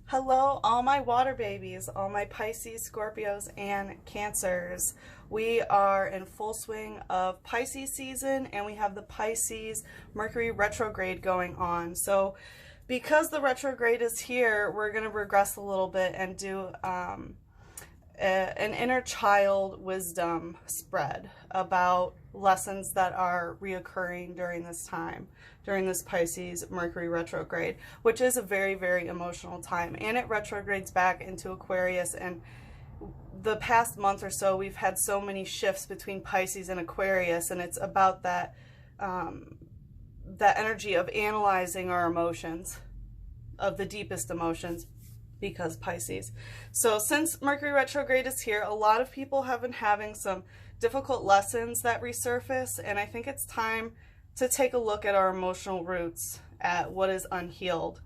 Hello, all my water babies, all my Pisces, Scorpios, and Cancers. We are in full swing of Pisces season, and we have the Pisces Mercury Retrograde going on. So because the retrograde is here, we're going to regress a little bit and do an inner child wisdom spread about lessons that are reoccurring during this time, during this Pisces Mercury retrograde, which is a very, very emotional time. And it retrogrades back into Aquarius. And the past month or so, we've had so many shifts between Pisces and Aquarius, and it's about that that energy of analyzing our emotions, of the deepest emotions, because Pisces. So since Mercury retrograde is here, a lot of people have been having some difficult lessons that resurface, and I think it's time to take a look at our emotional roots, at what is unhealed.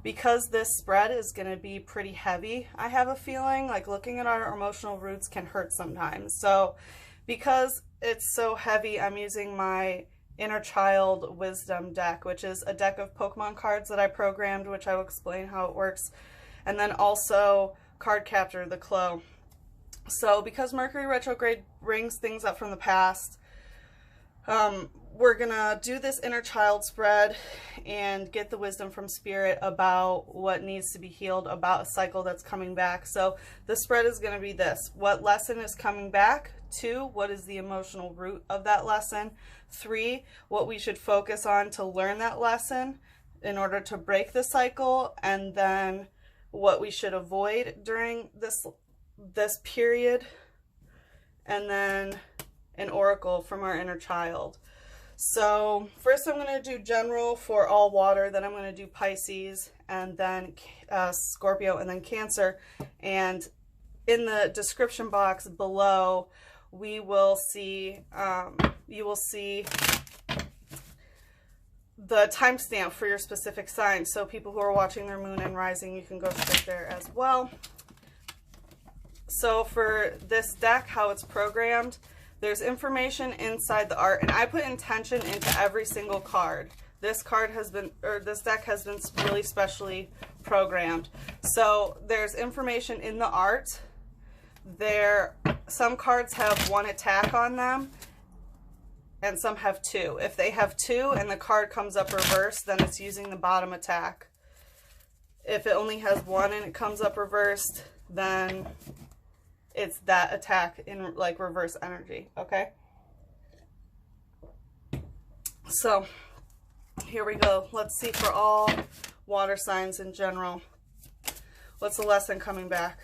Because this spread is going to be pretty heavy, I have a feeling like looking at our emotional roots can hurt sometimes. So because it's so heavy, I'm using my Inner Child Wisdom deck, which is a deck of Pokemon cards that I programmed, which I will explain how it works. And then also Card Captor, the Clo. So because Mercury retrograde brings things up from the past, we're going to do this inner child spread and get the wisdom from Spirit about what needs to be healed, about a cycle that's coming back. So the spread is going to be this: what lesson is coming back? 2, what is the emotional root of that lesson? 3, what we should focus on to learn that lesson in order to break the cycle, and then what we should avoid during this period, and then an oracle from our inner child. So first I'm going to do general for all water, then I'm going to do Pisces, and then Scorpio, and then Cancer. And in the description box below, we will see, you will see the timestamp for your specific sign. So people who are watching their moon and rising, you can go straight there as well. So for this deck, how it's programmed, there's information inside the art, and I put intention into every single card. This card has been, or this deck has been really specially programmed. So there's information in the art. Some cards have 1 attack on them, and some have 2. If they have 2 and the card comes up reversed, then it's using the bottom attack. If it only has 1 and it comes up reversed, then it's that attack in like reverse energy, okay? So here we go. Let's see for all water signs in general. What's the lesson coming back?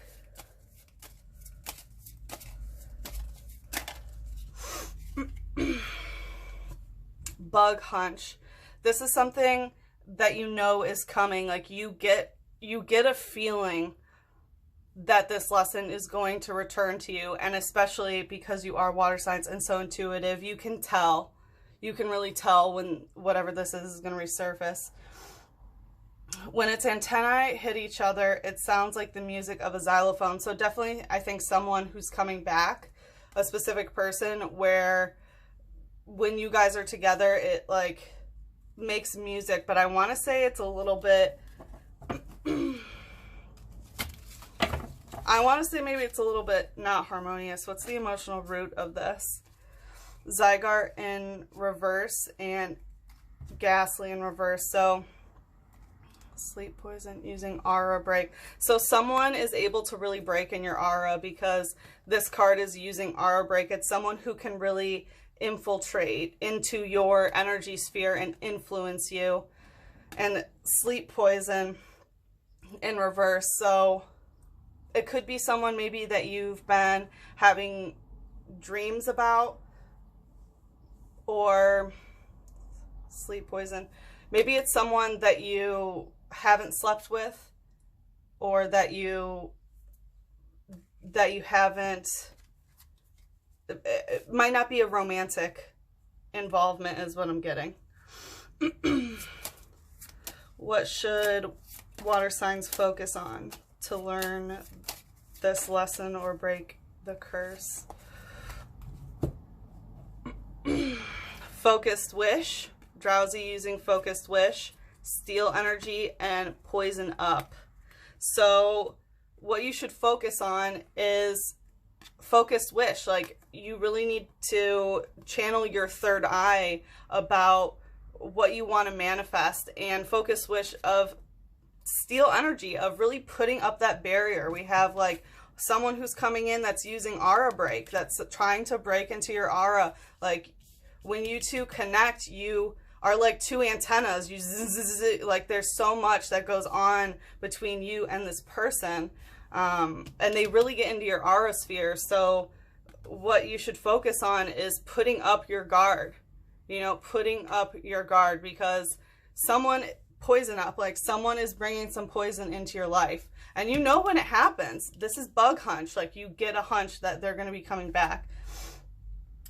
Bug hunch. This is something that you know is coming. Like you get a feeling that this lesson is going to return to you, and especially because you are water signs and so intuitive, you can tell. You can really tell when whatever this is going to resurface. When its antennae hit each other, it sounds like the music of a xylophone. So definitely, I think someone who's coming back, a specific person, where when you guys are together, it like makes music, but I want to say it's a little bit I want to say maybe it's a little bit not harmonious. What's the emotional root of this? Zygarde in reverse and Ghastly in reverse. So sleep poison using aura break. So someone is able to really break in your aura because this card is using aura break. It's someone who can really infiltrate into your energy sphere and influence you. And sleep poison in reverse. So it could be someone maybe that you've been having dreams about, or sleep poison. Maybe it's someone that you haven't slept with, or that you haven't. It might not be a romantic involvement is what I'm getting. What should water signs focus on to learn this lesson or break the curse? Focused wish, drowsy using focused wish, steal energy, and poison up. So what you should focus on is focused wish. Like, you really need to channel your third eye about what you want to manifest, and focused wish of steel energy, of really putting up that barrier. We have like someone who's coming in that's using aura break, that's trying to break into your aura. Like, when you two connect, you are like two antennas. You like, there's so much that goes on between you and this person, and they really get into your aura sphere. So what you should focus on is putting up your guard, you know, putting up your guard, because someone poison up, like someone is bringing some poison into your life, and you know when it happens. This is bug hunch. Like, you get a hunch that they're going to be coming back.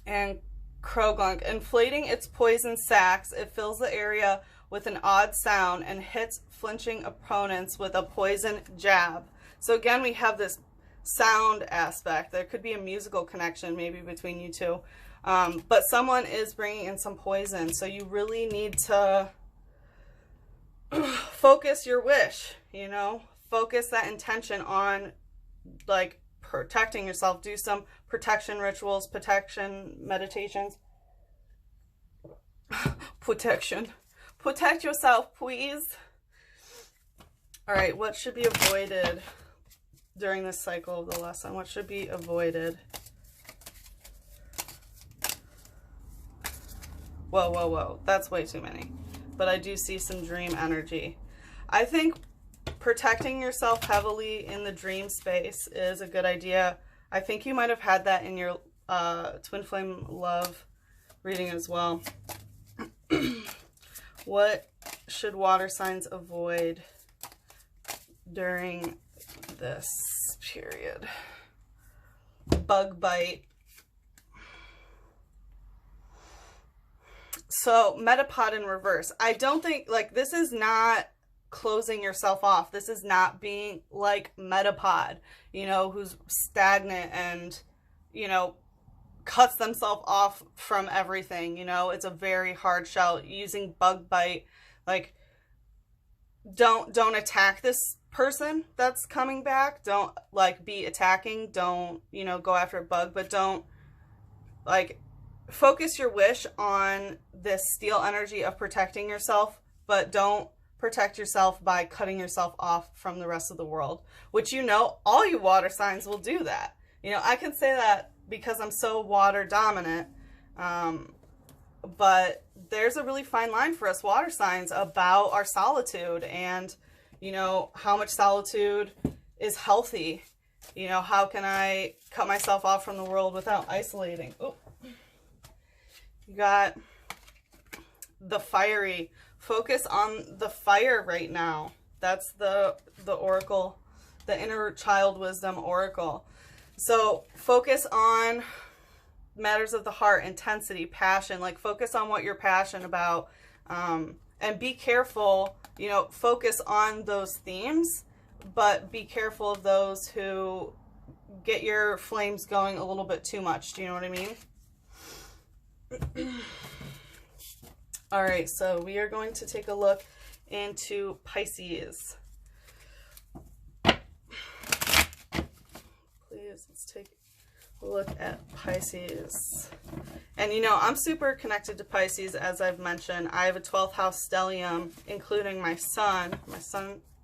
And Krogunk, inflating its poison sacs, it fills the area with an odd sound and hits flinching opponents with a poison jab. So again, we have this sound aspect. There could be a musical connection maybe between you two, but someone is bringing in some poison. So you really need to focus your wish, you know, focus that intention on like protecting yourself. Do some protection rituals, protection meditations. Protect yourself, please. All right, what should be avoided during this cycle of the lesson? What should be avoided? Whoa, whoa, whoa. That's way too many. But I do see some dream energy. I think protecting yourself heavily in the dream space is a good idea. I think you might have had that in your Twin Flame Love reading as well. What should water signs avoid during this period? Bug bite. So Metapod in reverse. I don't think, like, this is not closing yourself off. This is not being like Metapod, you know, who's stagnant and, you know, cuts themselves off from everything. You know, it's a very hard shell. Using bug bite, like, don't attack this person that's coming back. Don't like be attacking. Don't, you know, go after a bug, but don't like focus your wish on this steel energy of protecting yourself, but don't protect yourself by cutting yourself off from the rest of the world, which, you know, all you water signs will do that. You know, I can say that because I'm so water dominant, but there's a really fine line for us water signs about our solitude and, you know, how much solitude is healthy. You know, how can I cut myself off from the world without isolating? Oh, you got the fiery. Focus on the fire right now. That's the oracle, the inner child wisdom oracle. So focus on matters of the heart, intensity, passion. Like, focus on what you're passionate about, and be careful, you know, focus on those themes, but be careful of those who get your flames going a little bit too much. Do you know what I mean? All right, so we are going to take a look into Pisces. Please, let's take a look at Pisces. And, you know, I'm super connected to Pisces, as I've mentioned. I have a 12th house stellium, including my sun,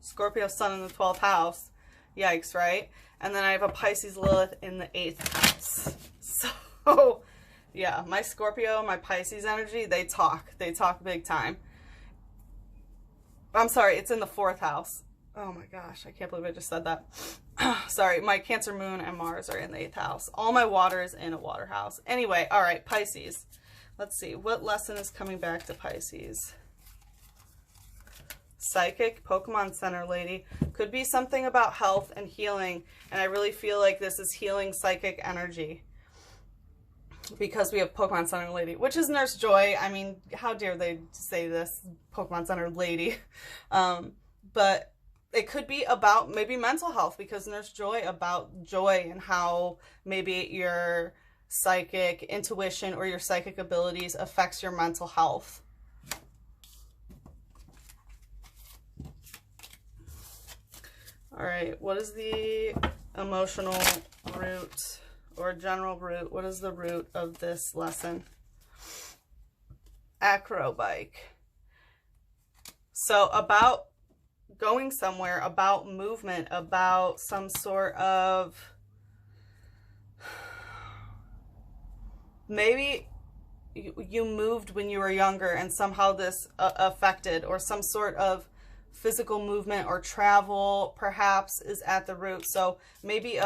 Scorpio sun in the 12th house. Yikes, right? And then I have a Pisces Lilith in the 8th house. So, yeah, my Scorpio, my Pisces energy, they talk big time. I'm sorry, it's in the 4th house. Oh my gosh, I can't believe I just said that. Sorry, my Cancer moon and Mars are in the 8th house. All my water is in a water house. Anyway, all right, Pisces. Let's see, what lesson is coming back to Pisces? Psychic, Pokemon Center lady. Could be something about health and healing, and I really feel like this is healing psychic energy, because we have Pokemon Center lady, which is Nurse Joy. I mean, how dare they say this, Pokemon Center lady. But it could be about maybe mental health, because Nurse Joy, about joy and how maybe your psychic intuition or your psychic abilities affects your mental health. All right, what is the emotional root or general root? What is the root of this lesson? Acrobike. So about going somewhere, about movement, about some sort of, maybe you moved when you were younger and somehow this affected, or some sort of physical movement or travel perhaps is at the root. So maybe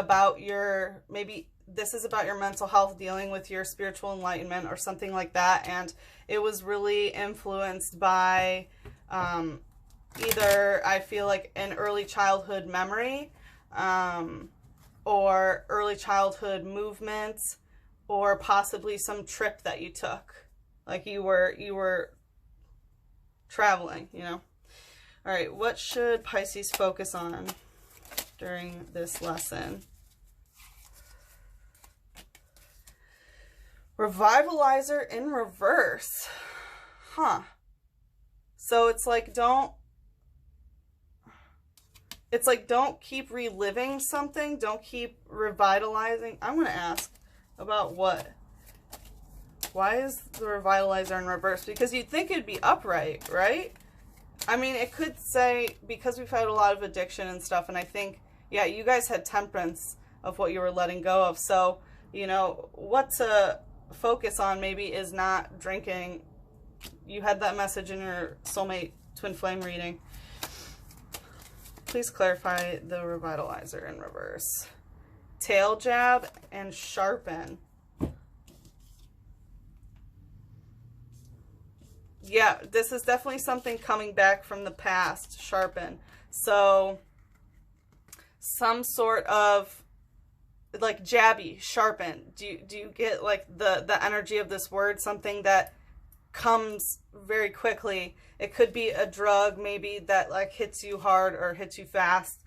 this is about your mental health, dealing with your spiritual enlightenment or something like that, and it was really influenced by either, I feel like, an early childhood memory, or early childhood movements, or possibly some trip that you took, like you were traveling, you know. All right, what should Pisces focus on during this lesson? Revivalizer in reverse. Huh. So it's like don't keep reliving something. Don't keep revitalizing. I'm going to ask about what? Why is the revitalizer in reverse? Because you'd think it'd be upright, right? I mean, it could say, because we've had a lot of addiction and stuff, and I think, yeah, you guys had temperance of what you were letting go of. So, you know, what to focus on maybe is not drinking. You had that message in your soulmate twin flame reading. Please clarify the revitalizer in reverse. Tail jab and sharpen. Yeah, this is definitely something coming back from the past. Sharpen. So some sort of like jabby, sharpen. Do you get like the energy of this word? Something that comes very quickly. It could be a drug maybe that like hits you hard or hits you fast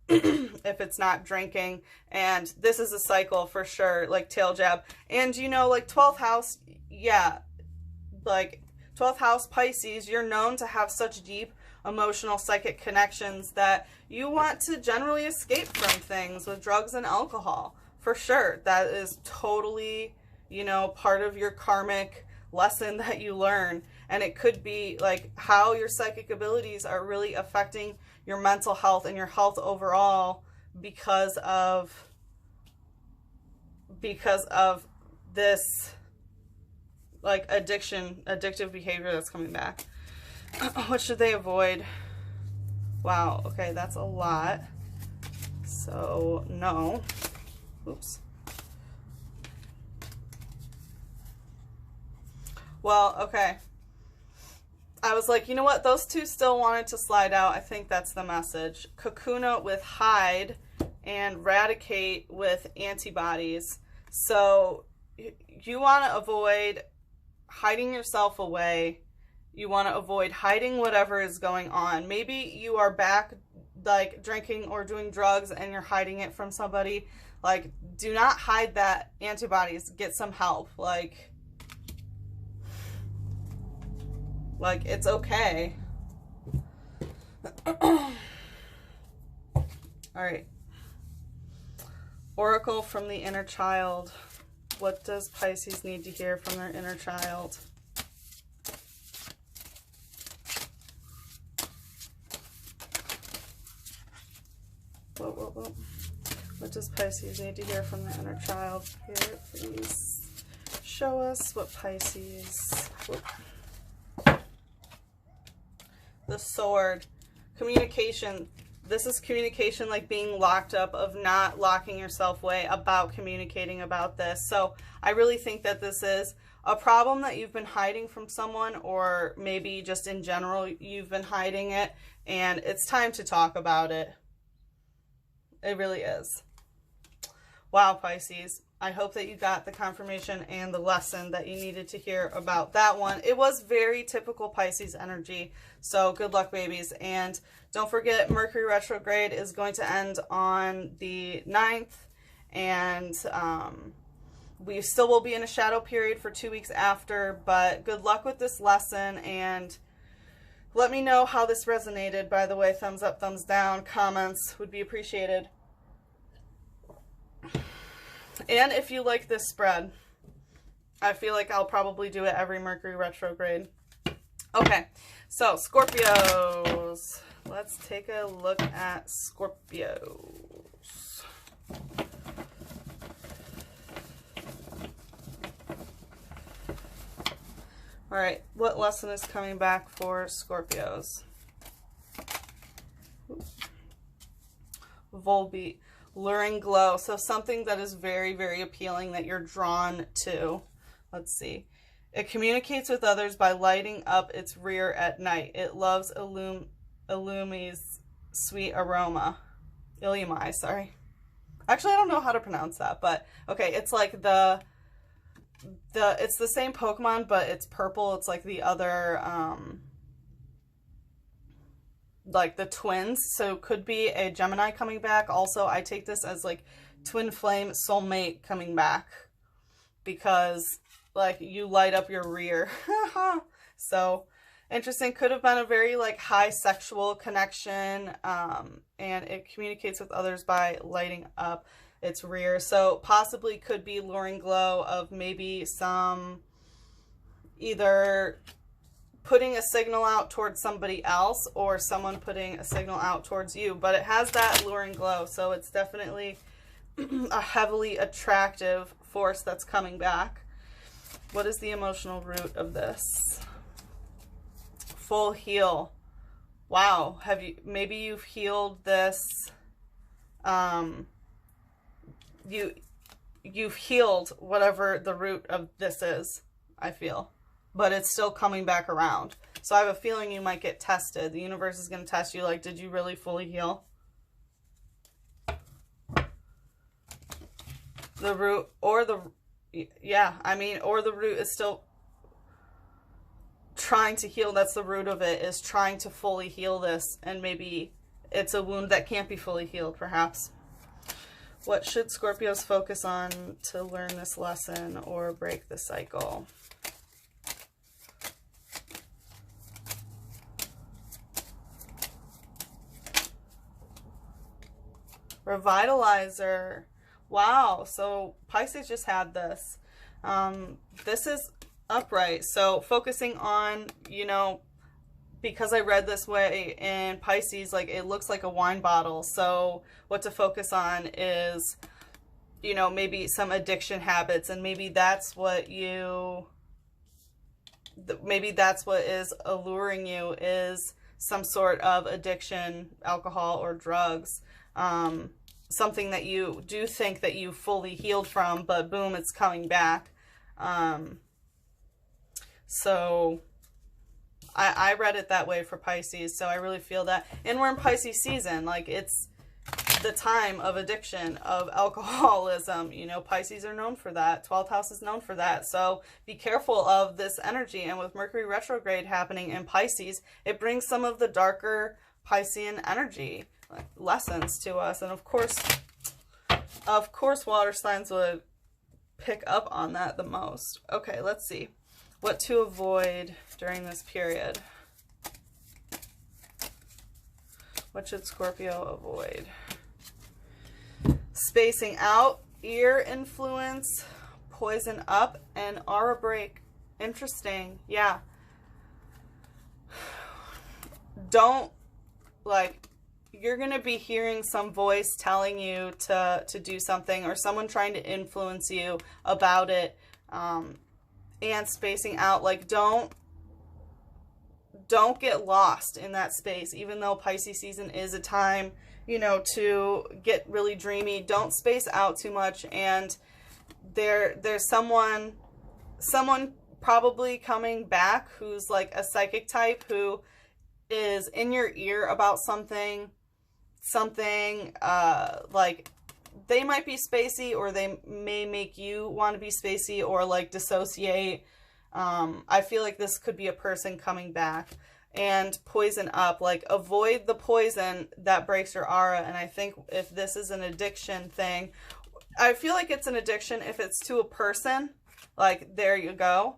if it's not drinking. And this is a cycle for sure, like tail jab. And you know, like 12th house, yeah, like 12th house Pisces, you're known to have such deep emotional psychic connections that you want to generally escape from things with drugs and alcohol. For sure. That is totally, you know, part of your karmic lesson that you learn. And it could be like how your psychic abilities are really affecting your mental health and your health overall because of this like addictive behavior that's coming back. What should they avoid? Wow, okay, that's a lot. So, no. Oops. Well, okay. I was like, you know what? Those two still wanted to slide out. I think that's the message. Kakuna with hide and radicate with antibodies. So you want to avoid hiding yourself away. You want to avoid hiding whatever is going on. Maybe you are back like drinking or doing drugs and you're hiding it from somebody. Like, do not hide that antibodies. Get some help. Like it's okay. All right. Oracle from the inner child. What does Pisces need to hear from their inner child? Whoa. What does Pisces need to hear from the inner child? Here, please show us what Pisces... Whoop. The sword. Communication. This is communication, like being locked up, of not locking yourself away, about communicating about this. So I really think that this is a problem that you've been hiding from someone, or maybe just in general you've been hiding it, and it's time to talk about it. It really is. Wow, Pisces. I hope that you got the confirmation and the lesson that you needed to hear about that one. It was very typical Pisces energy. So good luck, babies. And don't forget, Mercury Retrograde is going to end on the 9th. And we still will be in a shadow period for 2 weeks after. But good luck with this lesson. And Let me know how this resonated, by the way. Thumbs up, thumbs down, comments would be appreciated. And if you like this spread, I feel like I'll probably do it every Mercury retrograde. Okay, so Scorpios. Let's take a look at Scorpios. All right, what lesson is coming back for Scorpios? Volbeat, luring glow. So something that is very, very appealing that you're drawn to. Let's see. It communicates with others by lighting up its rear at night. It loves Illumi's sweet aroma. Illumi, sorry. Actually, I don't know how to pronounce that, but okay, it's like it's the same Pokemon, but it's purple. It's like the other, like the twins. So could be a Gemini coming back. Also, I take this as like twin flame soulmate coming back because like you light up your rear. So interesting. Could have been a very like high sexual connection. And it communicates with others by lighting up its rear. So possibly could be luring glow of maybe some either putting a signal out towards somebody else or someone putting a signal out towards you, but it has that luring glow. So it's definitely a heavily attractive force that's coming back. What is the emotional root of this? Full heal. Wow. Maybe you've healed this, you've healed whatever the root of this is, I feel, but it's still coming back around. So I have a feeling you might get tested. The universe is going to test you, like, did you really fully heal? The root, or the, yeah, I mean, or the root is still trying to heal. That's the root of it, is trying to fully heal this, and maybe it's a wound that can't be fully healed, perhaps. What should Scorpios focus on to learn this lesson or break the cycle? Revitalizer. Wow. So Pisces just had this. This is upright. So focusing on, you know, because I read this way in Pisces, like it looks like a wine bottle. So what to focus on is, you know, maybe some addiction habits, and maybe that's what is alluring you, is some sort of addiction, alcohol or drugs, something that you do think that you fully healed from, but boom, it's coming back. So I read it that way for Pisces, so I really feel that. And we're in Pisces season, like it's the time of addiction, of alcoholism. You know, Pisces are known for that. 12th house is known for that. So be careful of this energy. And with Mercury retrograde happening in Pisces, it brings some of the darker Piscean energy lessons to us. And of course, water signs would pick up on that the most. Okay, let's see. What to avoid during this period? What should Scorpio avoid? Spacing out, ear influence, poison up, and aura break. Interesting. Yeah. Don't, like, you're going to be hearing some voice telling you to do something, or someone trying to influence you about it. And spacing out, like don't get lost in that space. Even though Pisces season is a time, you know, to get really dreamy, don't space out too much. And there's someone probably coming back who's like a psychic type, who is in your ear about something like they might be spacey, or they may make you want to be spacey or like dissociate. I feel like this could be a person coming back. And poison up, like avoid the poison that breaks your aura. And I think if this is an addiction thing, I feel like it's an addiction if it's to a person, like there you go.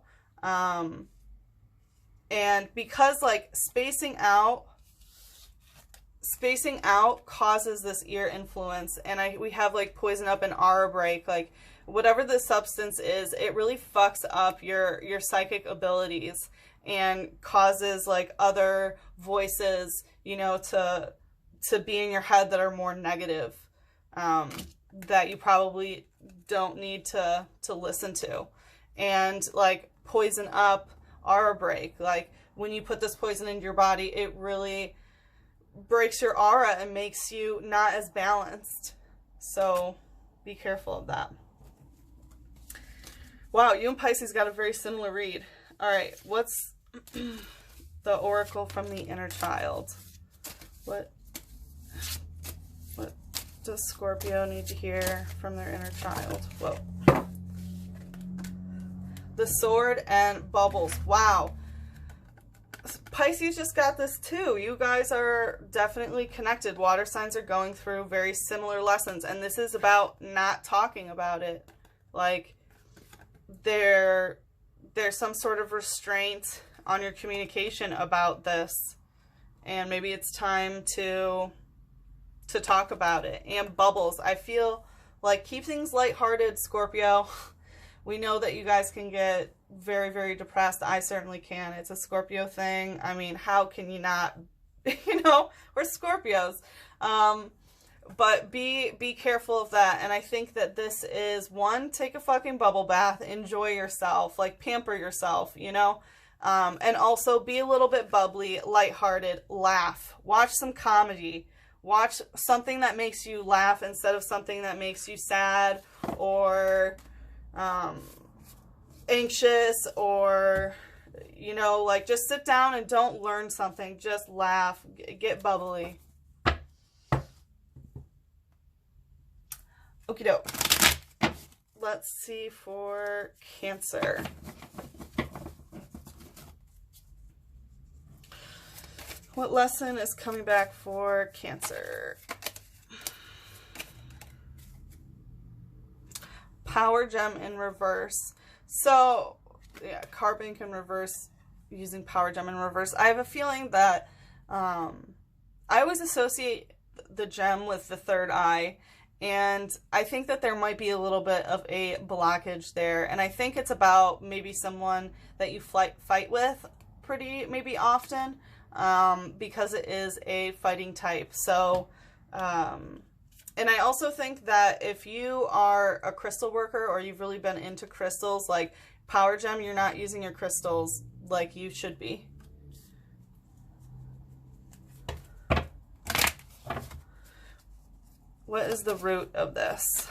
And because like spacing out causes this ear influence, and we have like poison up and aura break, like whatever the substance is, it really fucks up your psychic abilities and causes like other voices, you know, to be in your head that are more negative, that you probably don't need to listen to. And like poison up, aura break, like when you put this poison into your body, it really breaks your aura and makes you not as balanced. So be careful of that. Wow, you and Pisces got a very similar read. All right, what's the oracle from the inner child? What does Scorpio need to hear from their inner child? Whoa. The sword and bubbles. Wow. Pisces just got this too. You guys are definitely connected. Water signs are going through very similar lessons, and this is about not talking about it. Like there's some sort of restraint on your communication about this, and maybe it's time to talk about it. And bubbles. I feel like keep things lighthearted, Scorpio. We know that you guys can get very, very depressed. I certainly can. It's a Scorpio thing. I mean, how can you not? You know, we're Scorpios. But be careful of that. And I think that this is, one, take a fucking bubble bath. Enjoy yourself. Like, pamper yourself, you know? And also be a little bit bubbly, lighthearted, laugh. Watch some comedy. Watch something that makes you laugh instead of something that makes you sad or anxious, or, you know, like just sit down and don't learn something. Just laugh. Get bubbly. Okie doke. Let's see for Cancer. What lesson is coming back for Cancer? Power gem in reverse. So, yeah, carbon in reverse, using power gem in reverse. I have a feeling that I always associate the gem with the third eye, and I think that there might be a little bit of a blockage there. And I think it's about maybe someone that you fight with pretty maybe often, because it is a fighting type. So, and I also think that if you are a crystal worker or you've really been into crystals, like power gem, you're not using your crystals like you should be. What is the root of this?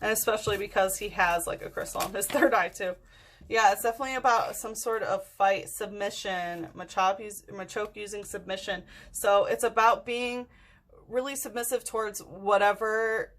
And especially because he has like a crystal on his third eye too. Yeah, it's definitely about some sort of fight, submission, Machoke using submission. So it's about being really submissive towards whatever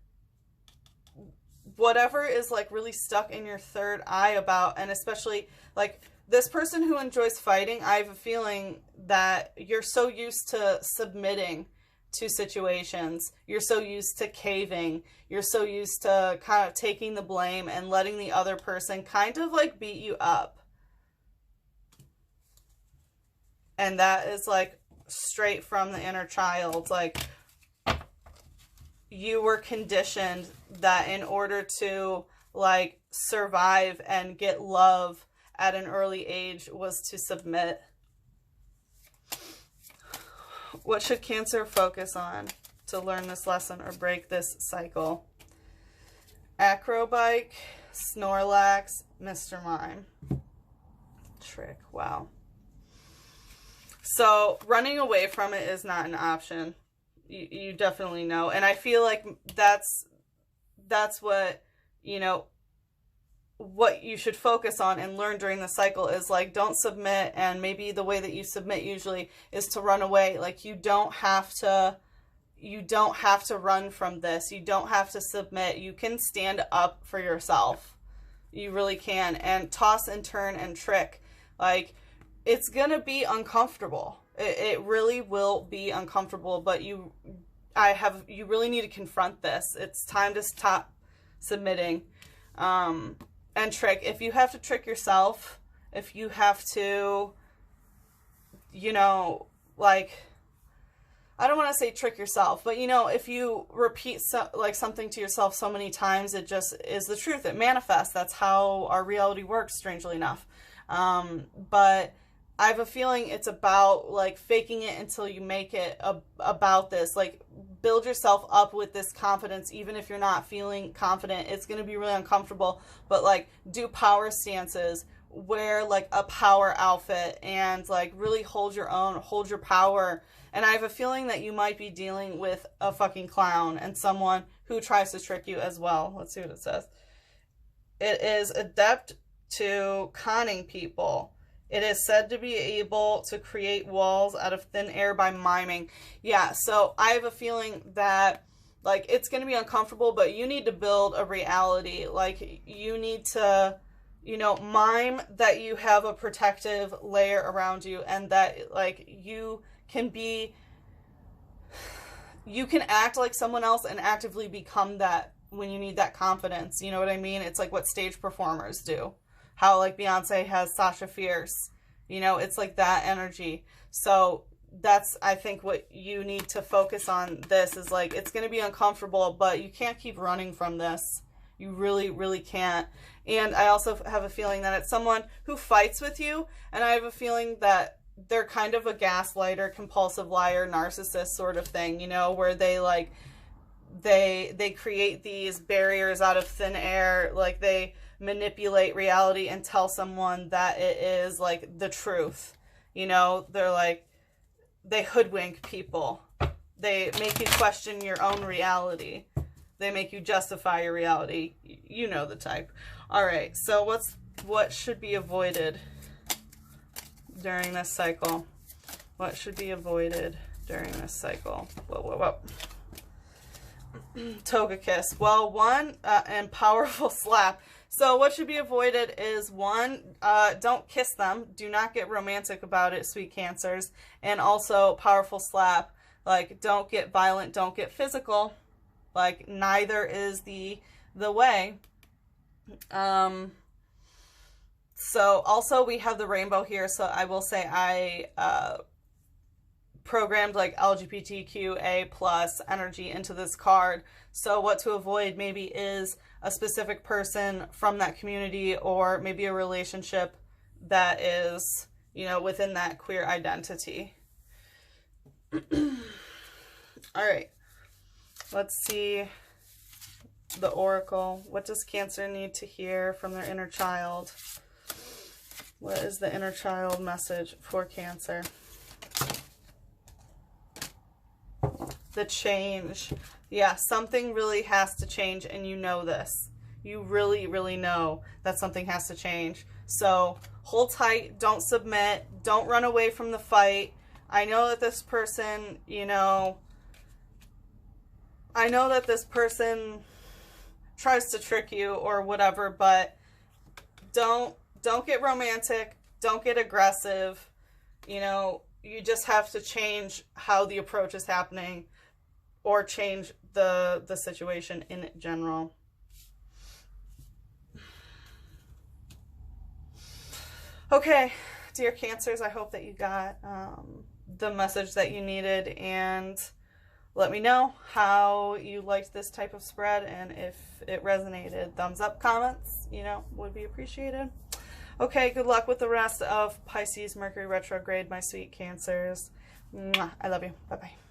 is like really stuck in your third eye about, and especially like this person who enjoys fighting, I have a feeling that you're so used to submitting to situations. You're so used to caving. You're so used to kind of taking the blame and letting the other person kind of like beat you up. And that is like straight from the inner child. Like you were conditioned that in order to like survive and get love at an early age was to submit. What should Cancer focus on to learn this lesson or break this cycle? Acrobike, Snorlax, Mr. Mime. Trick, wow. So running away from it is not an option. You definitely know. And I feel like that's what, you know, what you should focus on and learn during the cycle is like, don't submit. And maybe the way that you submit usually is to run away. Like you don't have to run from this. You don't have to submit. You can stand up for yourself. You really can. And toss and turn and trick. Like it's going to be uncomfortable. It really will be uncomfortable, but you really need to confront this. It's time to stop submitting. and trick. If you have to trick yourself, if you have to, you know, like, I don't want to say trick yourself, but, you know, if you repeat something to yourself so many times, it just is the truth. It manifests. That's how our reality works, strangely enough. But I have a feeling it's about, like, faking it until you make it about this. Like, build yourself up with this confidence, even if you're not feeling confident. It's going to be really uncomfortable, but, like, do power stances, wear, like, a power outfit, and, like, really hold your own, hold your power. And I have a feeling that you might be dealing with a fucking clown and someone who tries to trick you as well. Let's see what it says. It is adept to conning people. It is said to be able to create walls out of thin air by miming. Yeah, so I have a feeling that, like, it's going to be uncomfortable, but you need to build a reality. Like, you need to, you know, mime that you have a protective layer around you, and that, like, you can act like someone else and actively become that when you need that confidence. You know what I mean? It's like what stage performers do. How, like, Beyonce has Sasha Fierce. You know, it's like that energy. So that's, I think, what you need to focus on. This is, like, it's going to be uncomfortable, but you can't keep running from this. You really, really can't. And I also have a feeling that it's someone who fights with you, and I have a feeling that they're kind of a gaslighter, compulsive liar, narcissist sort of thing, you know, where they, like, they create these barriers out of thin air. Like, they manipulate reality and tell someone that it is, like, the truth. You know, they're like, they hoodwink people. They make you question your own reality. They make you justify your reality. You know the type. All right, so what should be avoided during this cycle? What should be avoided during this cycle? Whoa, whoa, whoa. Toga kiss. Well, one, and powerful slap. So what should be avoided is, one, don't kiss them. Do not get romantic about it, sweet Cancers. And also, powerful slap. Like, don't get violent, don't get physical. Like, neither is the way. So also we have the rainbow here. So I will say I programmed, like, LGBTQA plus energy into this card. So what to avoid maybe is a specific person from that community, or maybe a relationship that is, you know, within that queer identity. All right. Let's see the oracle. What does Cancer need to hear from their inner child? What is the inner child message for Cancer? The change. Yeah, something really has to change, and you know this. You really, really know that something has to change. So hold tight. Don't submit. Don't run away from the fight. I know that this person, you know, I know that this person tries to trick you or whatever, but don't get romantic. Don't get aggressive. You know, you just have to change how the approach is happening, or change the situation in general. Okay, dear Cancers, I hope that you got the message that you needed, and let me know how you liked this type of spread, and if it resonated. Thumbs up, comments, you know, would be appreciated. Okay, good luck with the rest of Pisces Mercury retrograde, my sweet Cancers. Mwah, I love you. Bye-bye.